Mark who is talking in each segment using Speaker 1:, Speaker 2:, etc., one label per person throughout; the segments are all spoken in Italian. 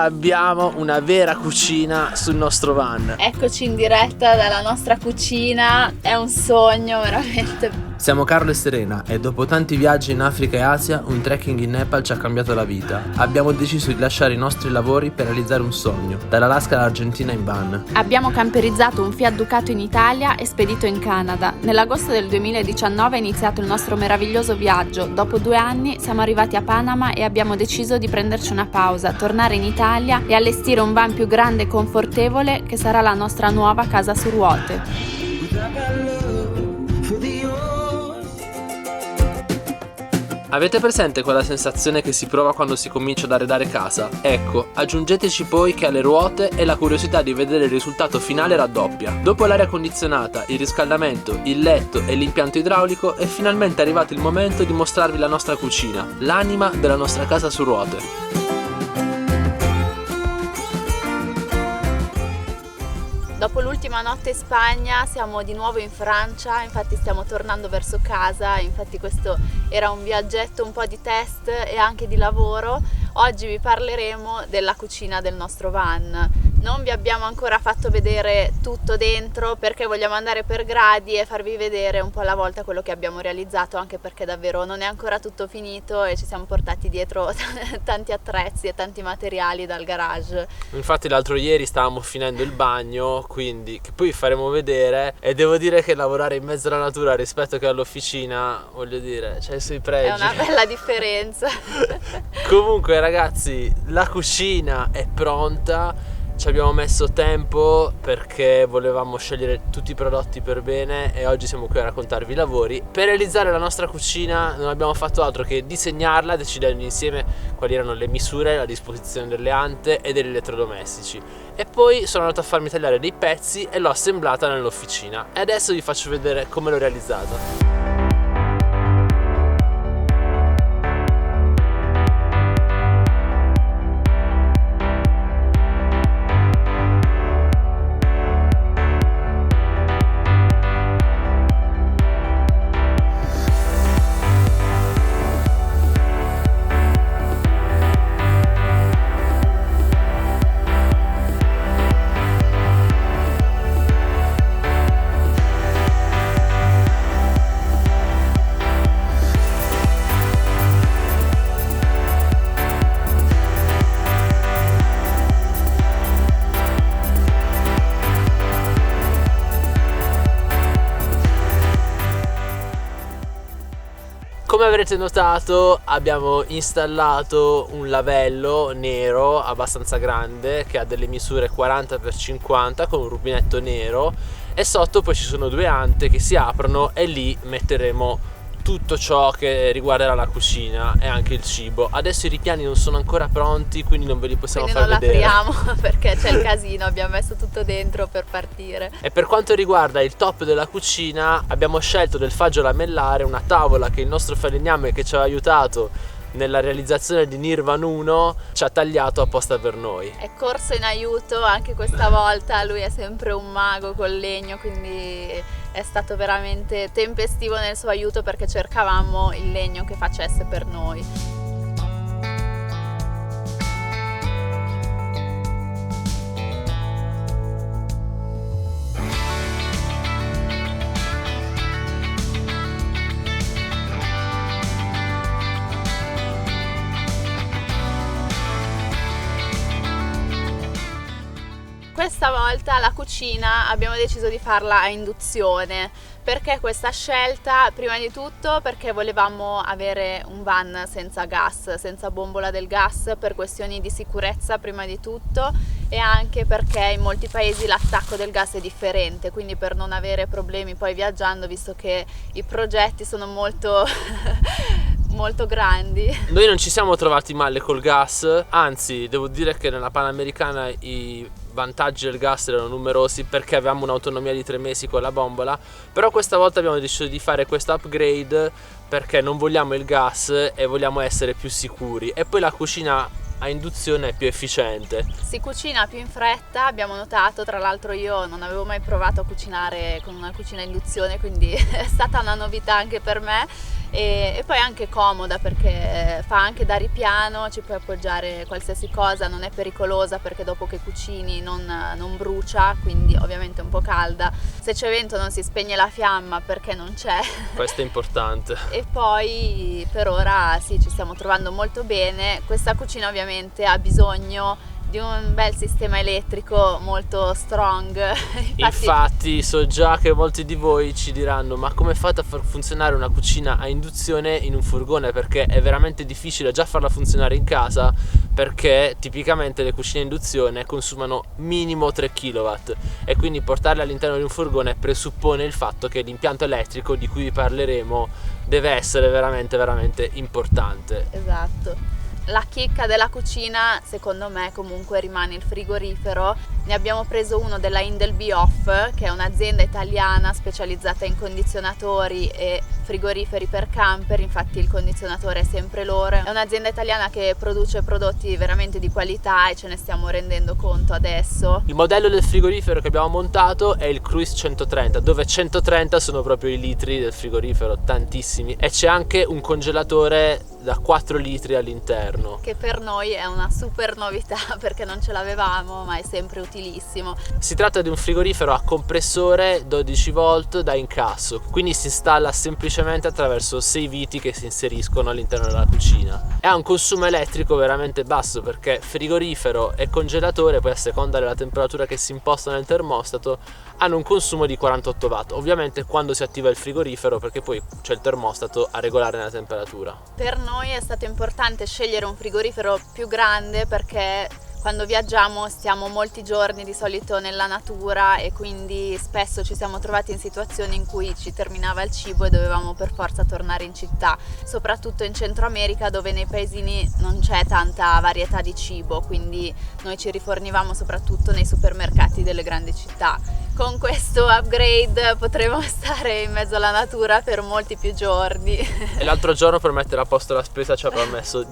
Speaker 1: abbiamo una vera cucina sul nostro van.
Speaker 2: Eccoci in diretta dalla nostra cucina, è un sogno veramente.
Speaker 1: Siamo Carlo e Serena e dopo tanti viaggi in Africa e Asia, un trekking in Nepal ci ha cambiato la vita. Abbiamo deciso di lasciare i nostri lavori per realizzare un sogno, dall'Alaska all'Argentina in van.
Speaker 2: Abbiamo camperizzato un Fiat Ducato in Italia e spedito in Canada. Nell'agosto del 2019 è iniziato il nostro meraviglioso viaggio. Dopo 2 anni siamo arrivati a Panama e abbiamo deciso di prenderci una pausa, tornare in Italia e allestire un van più grande e confortevole che sarà la nostra nuova casa su ruote.
Speaker 1: Avete presente quella sensazione che si prova quando si comincia ad arredare casa? Ecco, aggiungeteci poi che alle ruote e la curiosità di vedere il risultato finale raddoppia. Dopo l'aria condizionata, il riscaldamento, il letto e l'impianto idraulico è finalmente arrivato il momento di mostrarvi la nostra cucina, l'anima della nostra casa su ruote.
Speaker 2: Dopo l'ultima notte in Spagna siamo di nuovo in Francia, infatti stiamo tornando verso casa, infatti questo era un viaggetto un po' di test e anche di lavoro. Oggi vi parleremo della cucina del nostro van. Non vi abbiamo ancora fatto vedere tutto dentro perché vogliamo andare per gradi e farvi vedere un po' alla volta quello che abbiamo realizzato, anche perché davvero non è ancora tutto finito e ci siamo portati dietro tanti attrezzi e tanti materiali dal garage.
Speaker 1: Infatti l'altro ieri stavamo finendo il bagno, quindi che poi vi faremo vedere, e devo dire che lavorare in mezzo alla natura rispetto che all'officina, voglio dire, c'è i suoi pregi.
Speaker 2: È una bella differenza.
Speaker 1: Comunque ragazzi, la cucina è pronta. Ci abbiamo messo tempo perché volevamo scegliere tutti i prodotti per bene e oggi siamo qui a raccontarvi i lavori. Per realizzare la nostra cucina non abbiamo fatto altro che disegnarla, decidendo insieme quali erano le misure, la disposizione delle ante e degli elettrodomestici. E poi sono andato a farmi tagliare dei pezzi e l'ho assemblata nell'officina. E adesso vi faccio vedere come l'ho realizzata. Come avrete notato abbiamo installato un lavello nero abbastanza grande che ha delle misure 40x50 con un rubinetto nero e sotto poi ci sono 2 ante che si aprono e lì metteremo tutto ciò che riguarderà la cucina e anche il cibo. Adesso i ripiani non sono ancora pronti, quindi non ve li possiamo far vedere.
Speaker 2: Non l'apriamo perché c'è il casino, abbiamo messo tutto dentro per partire.
Speaker 1: E per quanto riguarda il top della cucina abbiamo scelto del faggio lamellare, una tavola che il nostro falegname che ci ha aiutato nella realizzazione di Nirvan 1 ci ha tagliato apposta per noi.
Speaker 2: È corso in aiuto anche questa volta, lui è sempre un mago col legno, quindi è stato veramente tempestivo nel suo aiuto perché cercavamo il legno che facesse per noi. Questa volta la cucina abbiamo deciso di farla a induzione. Perché questa scelta? Prima di tutto perché volevamo avere un van senza gas, senza bombola del gas, per questioni di sicurezza prima di tutto, e anche perché in molti paesi l'attacco del gas è differente, quindi per non avere problemi poi viaggiando, visto che i progetti sono molto molto grandi.
Speaker 1: Noi non ci siamo trovati male col gas, anzi devo dire che nella Panamericana i vantaggi del gas erano numerosi perché avevamo un'autonomia di 3 mesi con la bombola, però questa volta abbiamo deciso di fare questo upgrade perché non vogliamo il gas e vogliamo essere più sicuri, e poi la cucina a induzione è più efficiente.
Speaker 2: Si cucina più in fretta, abbiamo notato. Tra l'altro io non avevo mai provato a cucinare con una cucina a induzione, quindi è stata una novità anche per me, e poi anche comoda perché fa anche da ripiano, ci puoi appoggiare qualsiasi cosa, non è pericolosa perché dopo che cucini non brucia, quindi ovviamente è un po' calda, se c'è vento non si spegne la fiamma perché non c'è.
Speaker 1: Questo è importante.
Speaker 2: E poi per ora sì, ci stiamo trovando molto bene. Questa cucina ovviamente ha bisogno di un bel sistema elettrico molto strong.
Speaker 1: Infatti so già che molti di voi ci diranno: ma come fate a far funzionare una cucina a induzione in un furgone? Perché è veramente difficile già farla funzionare in casa, perché tipicamente le cucine a induzione consumano minimo 3 kW e quindi portarle all'interno di un furgone presuppone il fatto che l'impianto elettrico di cui vi parleremo deve essere veramente veramente importante.
Speaker 2: Esatto. La chicca della cucina secondo me comunque rimane il frigorifero. Ne abbiamo preso uno della Indelby Off, che è un'azienda italiana specializzata in condizionatori e frigoriferi per camper, infatti il condizionatore è sempre loro. È un'azienda italiana che produce prodotti veramente di qualità e ce ne stiamo rendendo conto adesso.
Speaker 1: Il modello del frigorifero che abbiamo montato è il Cruise 130, dove 130 sono proprio i litri del frigorifero, tantissimi, e c'è anche un congelatore da 4 litri all'interno,
Speaker 2: che per noi è una super novità perché non ce l'avevamo, ma è sempre utilissimo.
Speaker 1: Si tratta di un frigorifero a compressore 12 volt da incasso, quindi si installa semplicemente attraverso 6 viti che si inseriscono all'interno della cucina e ha un consumo elettrico veramente basso, perché frigorifero e congelatore, poi a seconda della temperatura che si imposta nel termostato, hanno un consumo di 48 watt, ovviamente quando si attiva il frigorifero, perché poi c'è il termostato a regolare la temperatura.
Speaker 2: Per noi è stato importante scegliere un frigorifero più grande perché quando viaggiamo stiamo molti giorni di solito nella natura e quindi spesso ci siamo trovati in situazioni in cui ci terminava il cibo e dovevamo per forza tornare in città, soprattutto in Centro America, dove nei paesini non c'è tanta varietà di cibo, quindi noi ci rifornivamo soprattutto nei supermercati delle grandi città. Con questo upgrade potremo stare in mezzo alla natura per molti più giorni.
Speaker 1: E l'altro giorno, per mettere a posto la spesa, ci avrà messo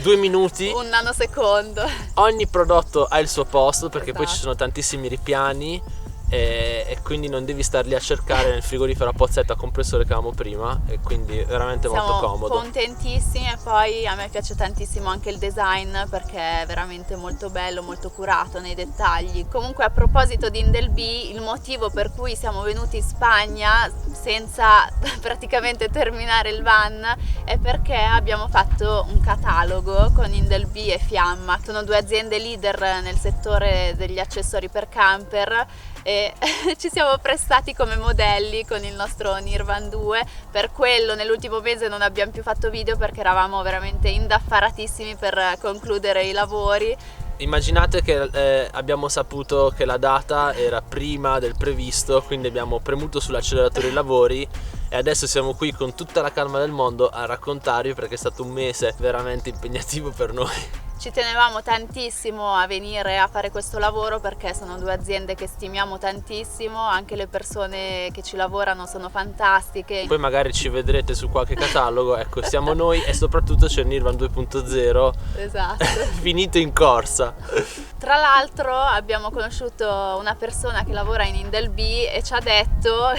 Speaker 1: 2 minuti.
Speaker 2: Un nanosecondo.
Speaker 1: Ogni prodotto ha il suo posto, perché poi ci
Speaker 2: Esatto.
Speaker 1: sono tantissimi ripiani e quindi non devi star lì a cercare nel frigorifero a pozzetto a compressore che avevamo prima, e quindi è veramente molto
Speaker 2: Siamo
Speaker 1: comodo.
Speaker 2: contentissimi e poi a me piace tantissimo anche il design perché è veramente molto bello, molto curato nei dettagli. Comunque, a proposito di Indelby, il motivo per cui siamo venuti in Spagna senza praticamente terminare il van è perché abbiamo fatto un catalogo con Indelby e Fiamma. Sono due aziende leader nel settore degli accessori per camper e ci siamo prestati come modelli con il nostro Nirvan 2. Per quello nell'ultimo mese non abbiamo più fatto video perché eravamo veramente indaffaratissimi per concludere i lavori.
Speaker 1: Immaginate che abbiamo saputo che la data era prima del previsto, quindi abbiamo premuto sull'acceleratore i lavori e adesso siamo qui con tutta la calma del mondo a raccontarvi, perché è stato un mese veramente impegnativo per noi.
Speaker 2: Ci tenevamo tantissimo a venire a fare questo lavoro perché sono due aziende che stimiamo tantissimo, anche le persone che ci lavorano sono fantastiche.
Speaker 1: Poi magari ci vedrete su qualche catalogo, ecco, siamo noi e soprattutto c'è il Nirvan 2.0
Speaker 2: Esatto.
Speaker 1: finito in corsa.
Speaker 2: Tra l'altro abbiamo conosciuto una persona che lavora in Indelby e ci ha detto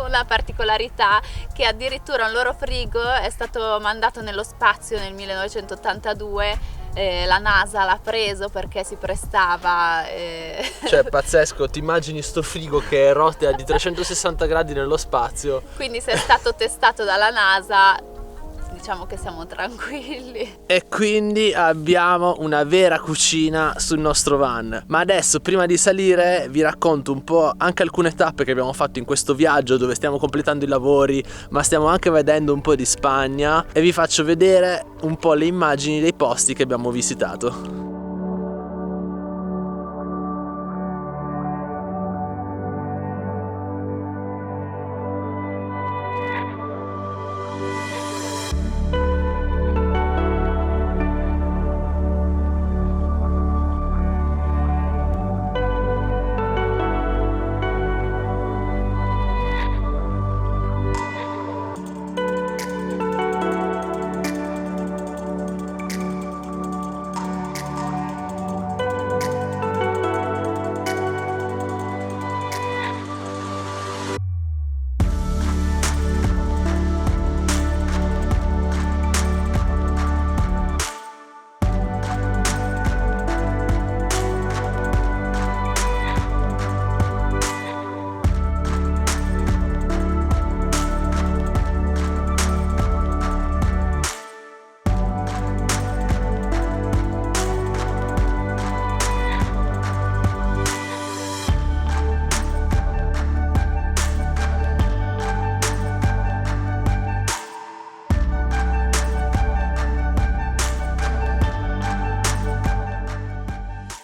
Speaker 2: una particolarità, che addirittura un loro frigo è stato mandato nello spazio nel 1982. La NASA l'ha preso perché si prestava.
Speaker 1: Cioè, pazzesco, ti immagini sto frigo che rotea di 360 gradi nello spazio.
Speaker 2: Quindi se è stato testato dalla NASA, diciamo che siamo tranquilli.
Speaker 1: E quindi abbiamo una vera cucina sul nostro van. Ma adesso, prima di salire, vi racconto un po' anche alcune tappe che abbiamo fatto in questo viaggio, dove stiamo completando i lavori, ma stiamo anche vedendo un po' di Spagna, e vi faccio vedere un po' le immagini dei posti che abbiamo visitato.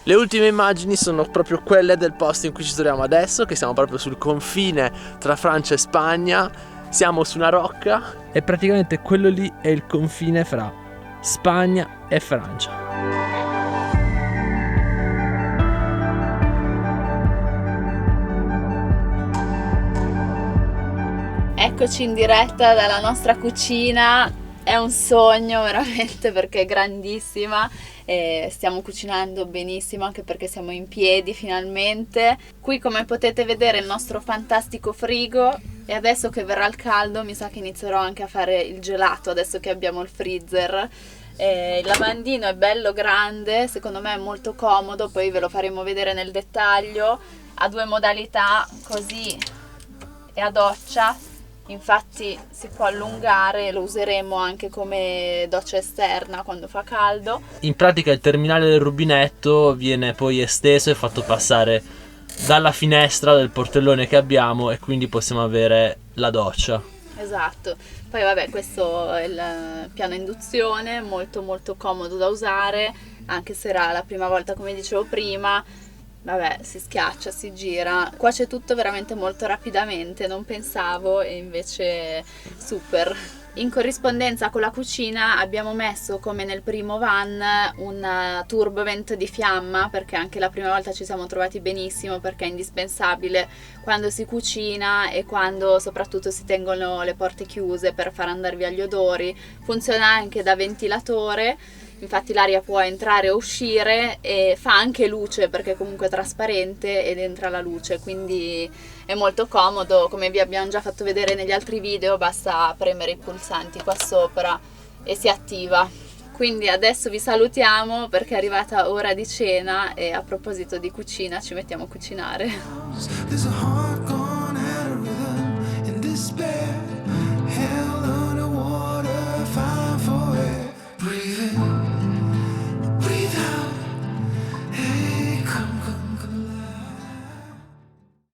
Speaker 1: Le ultime immagini sono proprio quelle del posto in cui ci troviamo adesso, che siamo proprio sul confine tra Francia e Spagna. Siamo su una rocca e praticamente quello lì è il confine fra Spagna e Francia.
Speaker 2: Eccoci in diretta dalla nostra cucina, è un sogno veramente perché è grandissima e stiamo cucinando benissimo anche perché siamo in piedi finalmente. Qui come potete vedere il nostro fantastico frigo e adesso che verrà il caldo mi sa che inizierò anche a fare il gelato adesso che abbiamo il freezer. Il lavandino è bello grande, secondo me è molto comodo, poi ve lo faremo vedere nel dettaglio. Ha 2 modalità, così e a doccia. Infatti si può allungare e lo useremo anche come doccia esterna quando fa caldo. In pratica il terminale del rubinetto viene poi esteso e fatto passare dalla finestra del portellone che abbiamo e quindi possiamo avere la doccia. Esatto, poi vabbè questo è il piano induzione, molto molto comodo da usare, anche se era la prima volta come dicevo prima. Vabbè, si schiaccia, si gira. Qua c'è tutto veramente molto rapidamente, non pensavo e invece super. In corrispondenza con la cucina abbiamo messo, come nel primo van, un turbovent di fiamma, perché anche la prima volta ci siamo trovati benissimo, perché è indispensabile quando si cucina e quando soprattutto si tengono le porte chiuse per far andare via gli odori. Funziona anche da ventilatore. Infatti l'aria può entrare o uscire e fa anche luce perché comunque è trasparente ed entra la luce, quindi è molto comodo, come vi abbiamo già fatto vedere negli altri video, basta premere i pulsanti qua sopra e si attiva. Quindi adesso vi salutiamo perché è arrivata ora di cena e a proposito di cucina ci mettiamo a cucinare.